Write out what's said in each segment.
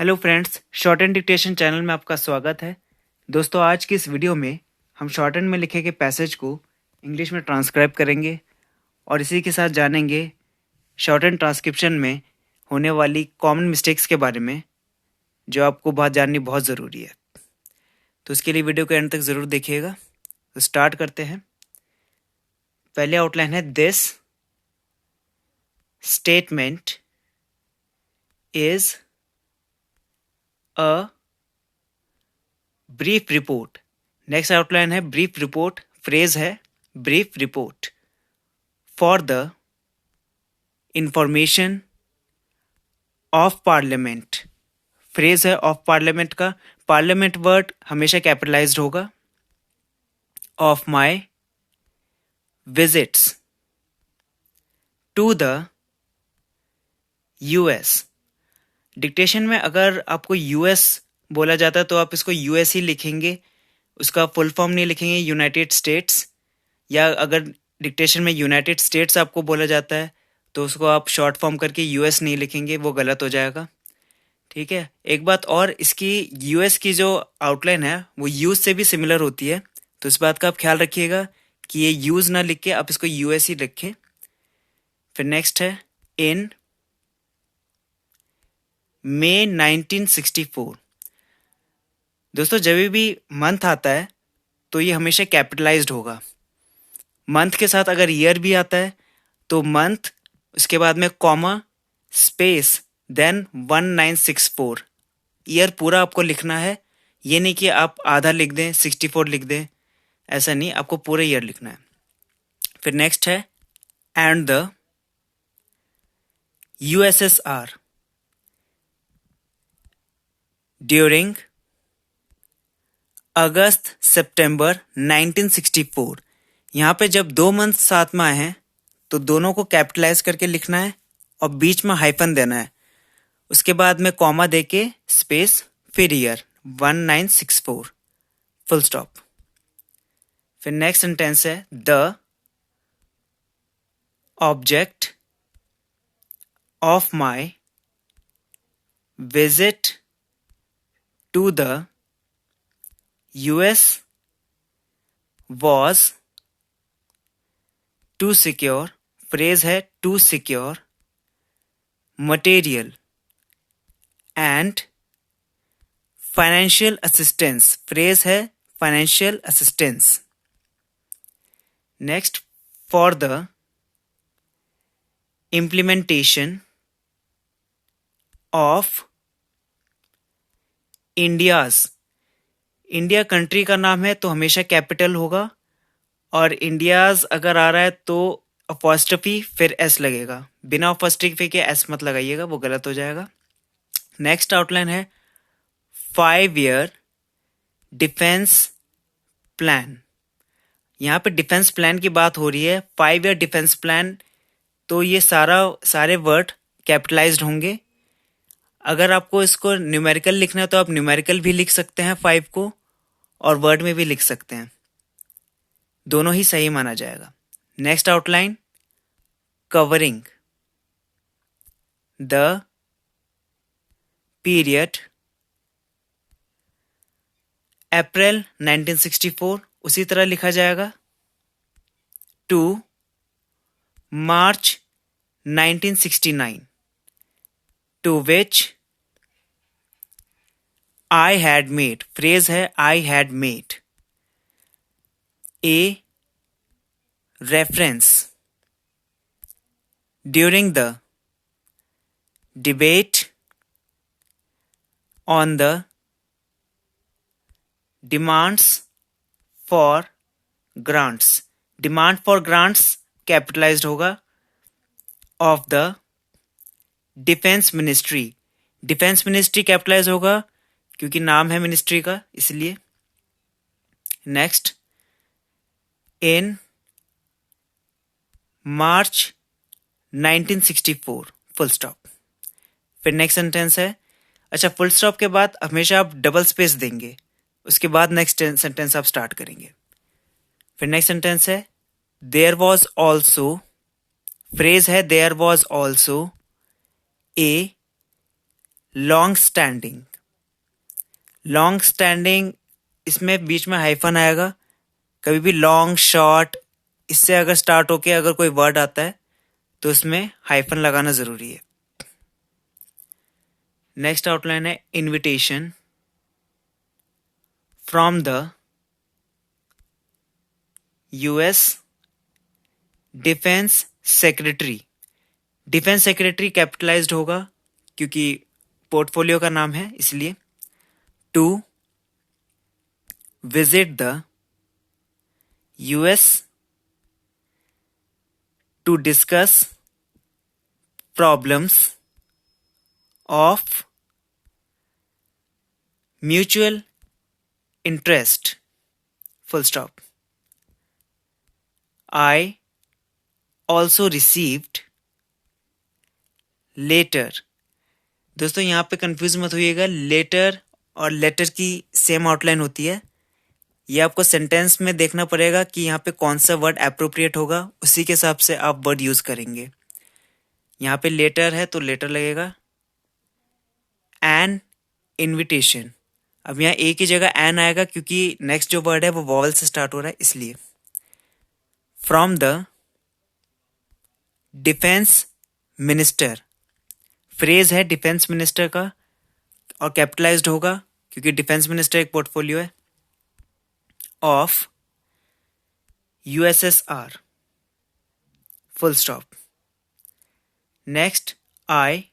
Hello friends, short and dictation channel में आपका स्वागत है। दोस्तों, आज की इस वीडियो में हम शॉर्ट एंड में लिखे गए पैसेज को इंग्लिश में ट्रांसक्राइब करेंगे और इसी के साथ जानेंगे शॉर्ट एंड ट्रांसक्रिप्शन में होने वाली कॉमन मिस्टेक्स के बारे में, जो आपको जाननी बहुत ज़रूरी है। तो इसके लिए वीडियो को एंड तक ज़रूर देखिएगा। तो स्टार्ट करते हैं। पहले आउटलाइन है, this statement is a brief report. Next outline है, ब्रीफ रिपोर्ट। फ्रेज है brief report. For the information of Parliament. Phrase है ऑफ पार्लियामेंट का। पार्लियामेंट वर्ड हमेशा कैपिटलाइज्ड होगा। Of my visits to the US. Dictation में अगर आपको US बोला जाता है तो आप इसको यूएस ही लिखेंगे, उसका फुल फॉर्म नहीं लिखेंगे यूनाइटेड स्टेट्स। या अगर डिक्टेशन में यूनाइटेड स्टेट्स आपको बोला जाता है तो उसको आप शॉर्ट फॉर्म करके यूएस नहीं लिखेंगे, वो गलत हो जाएगा। ठीक है। एक बात और, इसकी यूएस की जो आउटलाइन है वो यूज से भी सिमिलर होती है, तो इस बात का आप ख्याल रखिएगा कि ये यूज ना लिख के आप इसको यूएस ही लिखें। फिर नेक्स्ट है, इन मई 1964। दोस्तों, जब भी मंथ आता है तो ये हमेशा कैपिटलाइज्ड होगा। मंथ के साथ अगर ईयर भी आता है तो मंथ, उसके बाद में कॉमा, स्पेस, देन 1964। ईयर पूरा आपको लिखना है। ये नहीं कि आप आधा लिख दें, 64 लिख दें, ऐसा नहीं, आपको पूरा ईयर लिखना है। फिर नेक्स्ट है, एंड द यूएसएसआर ड्यूरिंग अगस्त सितंबर 1964। यहाँ पे जब दो मंथ साथ में आए हैं तो दोनों को कैपिटलाइज करके लिखना है और बीच में हाइफन देना है, उसके बाद में कॉमा देके स्पेस, फिर ईयर 1964, फुल स्टॉप। फिर नेक्स्ट सेंटेंस है, the object of my visit to the US was to secure। Phrase है to secure material and financial assistance। Phrase है financial assistance। Next, for the implementation of India's। India country का नाम है तो हमेशा capital होगा, और इंडियाज अगर आ रहा है तो अपॉस्ट्रफी फिर एस लगेगा। बिना अपॉस्ट्रफी के एस मत लगाइएगा, वो गलत हो जाएगा। नेक्स्ट आउटलाइन है, 5 ईयर डिफेंस प्लान। यहाँ पे डिफेंस प्लान की बात हो रही है, 5 ईयर डिफेंस प्लान, तो ये सारे वर्ड कैपिटलाइज्ड होंगे। अगर आपको इसको न्यूमेरिकल लिखना है तो आप न्यूमेरिकल भी लिख सकते हैं 5 को, और वर्ड में भी लिख सकते हैं, दोनों ही सही माना जाएगा। Next outline, covering the period April 1964, उसी तरह लिखा जाएगा, to March 1969, to which I had made। Phrase है I had made a reference during the debate on the demands for grants। demand for grants capitalized होगा, of the defense ministry। defense ministry capitalized होगा क्योंकि नाम है ministry का, इसलिए। Next, इन मार्च 1964, full stop. फिर next sentence है, अच्छा, फुल स्टॉप के बाद हमेशा आप डबल स्पेस देंगे, उसके बाद नेक्स्ट सेंटेंस आप स्टार्ट करेंगे। फिर नेक्स्ट सेंटेंस है, देयर वॉज ऑल्सो। फ्रेज है there was also a long standing. Long standing, इसमें बीच में हाइफन आएगा। कभी भी लॉन्ग, शॉर्ट, इससे अगर स्टार्ट होके अगर कोई वर्ड आता है तो उसमें हाइफन लगाना ज़रूरी है। नेक्स्ट आउटलाइन है invitation from the US defence secretary. Defence secretary capitalized होगा क्योंकि पोर्टफोलियो का नाम है, इसलिए। To visit the US to discuss problems of mutual interest, full stop. I also received later। दोस्तों यहाँ पे कंफ्यूज मत होइएगा, लेटर और लेटर की सेम आउटलाइन होती है। ये आपको सेंटेंस में देखना पड़ेगा कि यहाँ पे कौन सा वर्ड अप्रोप्रिएट होगा, उसी के हिसाब से आप वर्ड यूज करेंगे। यहाँ पे लेटर है तो लेटर लगेगा। एन इनविटेशन, अब यहाँ ए की जगह एन आएगा क्योंकि नेक्स्ट जो वर्ड है वो वॉवल से स्टार्ट हो रहा है, इसलिए। From the defence minister, phrase है डिफेंस मिनिस्टर का और कैपिटलाइज्ड होगा क्योंकि डिफेंस मिनिस्टर एक पोर्टफोलियो है। Of USSR, full stop. Next, I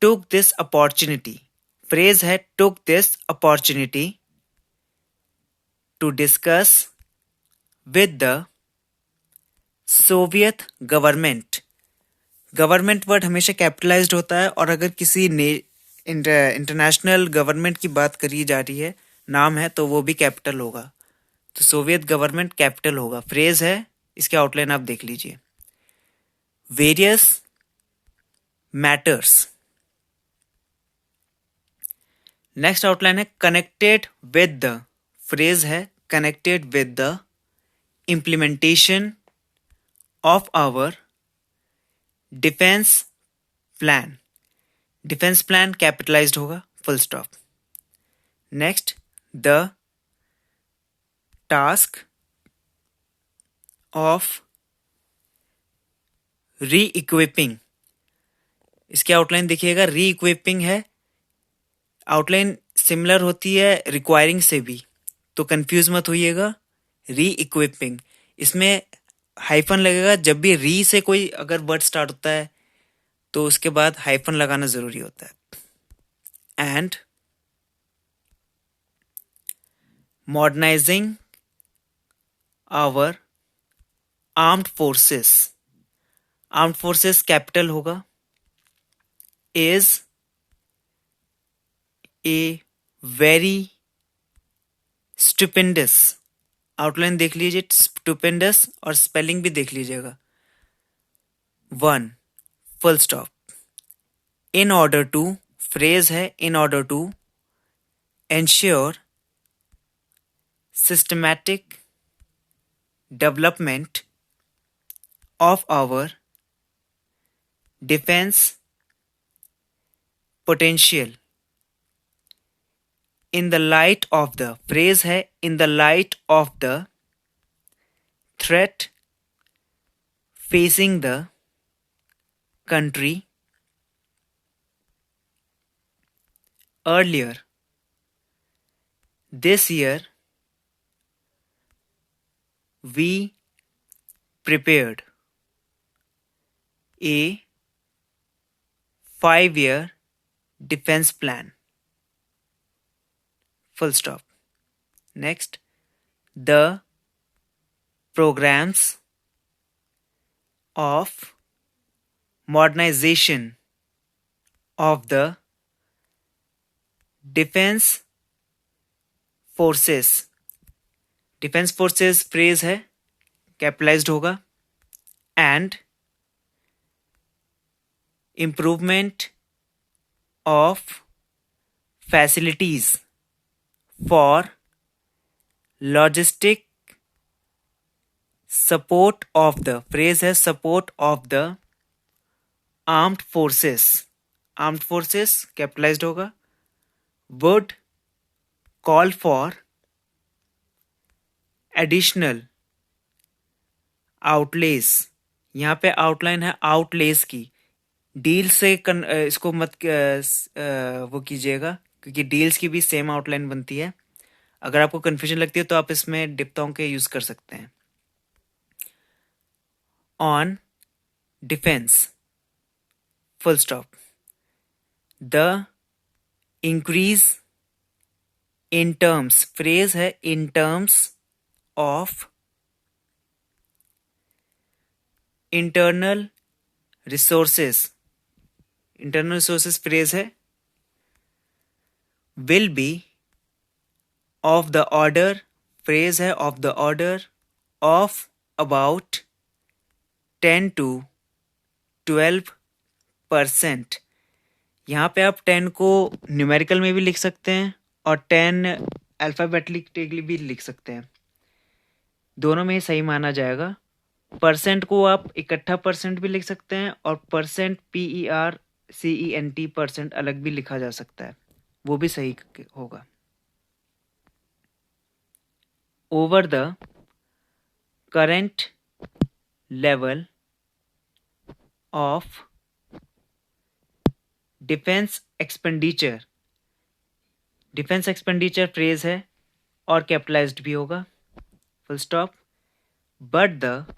took this opportunity, phrase है took this opportunity to discuss with the Soviet government. Government word हमेशा capitalised होता है और अगर किसी इंटरनेशनल गवर्नमेंट की बात करी जा रही है, नाम है, तो वो भी कैपिटल होगा। तो सोवियत गवर्नमेंट कैपिटल होगा। फ्रेज है, इसके आउटलाइन आप देख लीजिए। Various matters. नेक्स्ट आउटलाइन है कनेक्टेड विद द, फ्रेज है connected with the implementation of our defence plan. Defence plan capitalised होगा, full stop. Next, the task of re equipping, इसकी आउटलाइन देखिएगा, री इक्विपिंग है। Outline similar होती है requiring से भी, तो कंफ्यूज मत होइएगा। री इक्विपिंग, इसमें हाइफन लगेगा जब भी री से कोई अगर वर्ड स्टार्ट होता है तो उसके बाद हाइफन लगाना जरूरी होता है। And modernising our armed forces, armed forces capital होगा। Is a very stupendous, outline देख लीजिए, स्टुपेंडस और स्पेलिंग भी देख लीजिएगा। One, full stop. In order to, phrase है in order to ensure systematic development of our defence potential in the light of the, phrase है in the light of the threat facing the country earlier this year, we prepared a 5-year defense plan, full stop. Next, the programs of modernization of the defense forces, defence forces phrase है capitalised होगा। And improvement of facilities for logistic support of the, phrase है support of the armed forces armed forces capitalised होगा. Would call for additional outlays. यहाँ पे outline है आउटलेस की. Deal से इसको मत वो कीजिएगा, क्योंकि डील्स की भी सेम आउटलाइन बनती है. अगर आपको कन्फ्यूजन लगती है तो आप इसमें डिप्थोंग के यूज कर सकते हैं. On defence full stop. The increase in terms. Phrase है in terms of internal resources. Internal resources phrase है. Will be of the order. Phrase है of the order of about 10 to 12%. यहाँ पे आप 10 को न्यूमेरिकल में भी लिख सकते हैं और 10 अल्फ़ाबेटिकली भी लिख सकते हैं. दोनों में ही सही माना जाएगा. परसेंट को आप इकट्ठा परसेंट भी लिख सकते हैं और परसेंट PERCENT परसेंट अलग भी लिखा जा सकता है, वो भी सही होगा. Over the current level of defence expenditure. Defence expenditure phrase है और कैपिटलाइज्ड भी होगा. Full stop. But the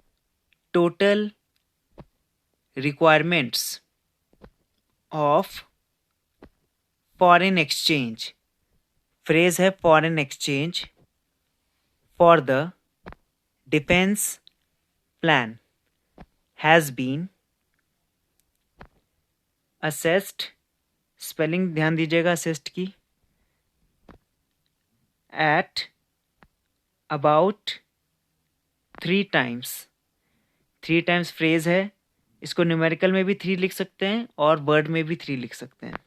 total requirements of foreign exchange. Phrase है foreign exchange for the defence plan has been assessed. Spelling ध्यान दीजिएगा assessed की. At about 3 times. 3 times phrase है. इसको न्यूमेरिकल में भी 3 लिख सकते हैं और वर्ड में भी 3 लिख सकते हैं.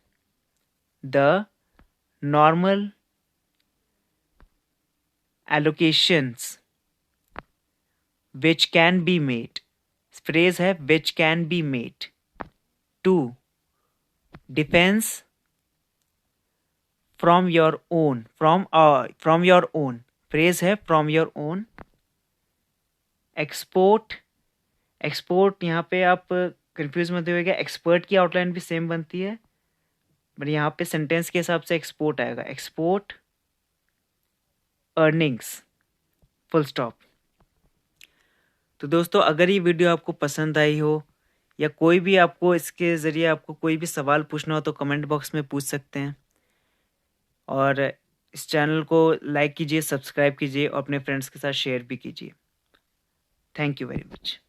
The normal allocations which can be made. Phrase है which can be made to defence from your own. From your own. Phrase है from your own. Export. Export यहाँ पे आप कंफ्यूज मत होइएगा. एक्सपर्ट की आउटलाइन भी सेम बनती है, बट यहाँ पे सेंटेंस के हिसाब से एक्सपोर्ट आएगा. Export earnings full stop. तो दोस्तों, अगर ये वीडियो आपको पसंद आई हो या कोई भी आपको इसके ज़रिए आपको कोई भी सवाल पूछना हो तो कमेंट बॉक्स में पूछ सकते हैं. और इस चैनल को लाइक कीजिए, सब्सक्राइब कीजिए और अपने फ्रेंड्स के साथ शेयर भी कीजिए. Thank you very much.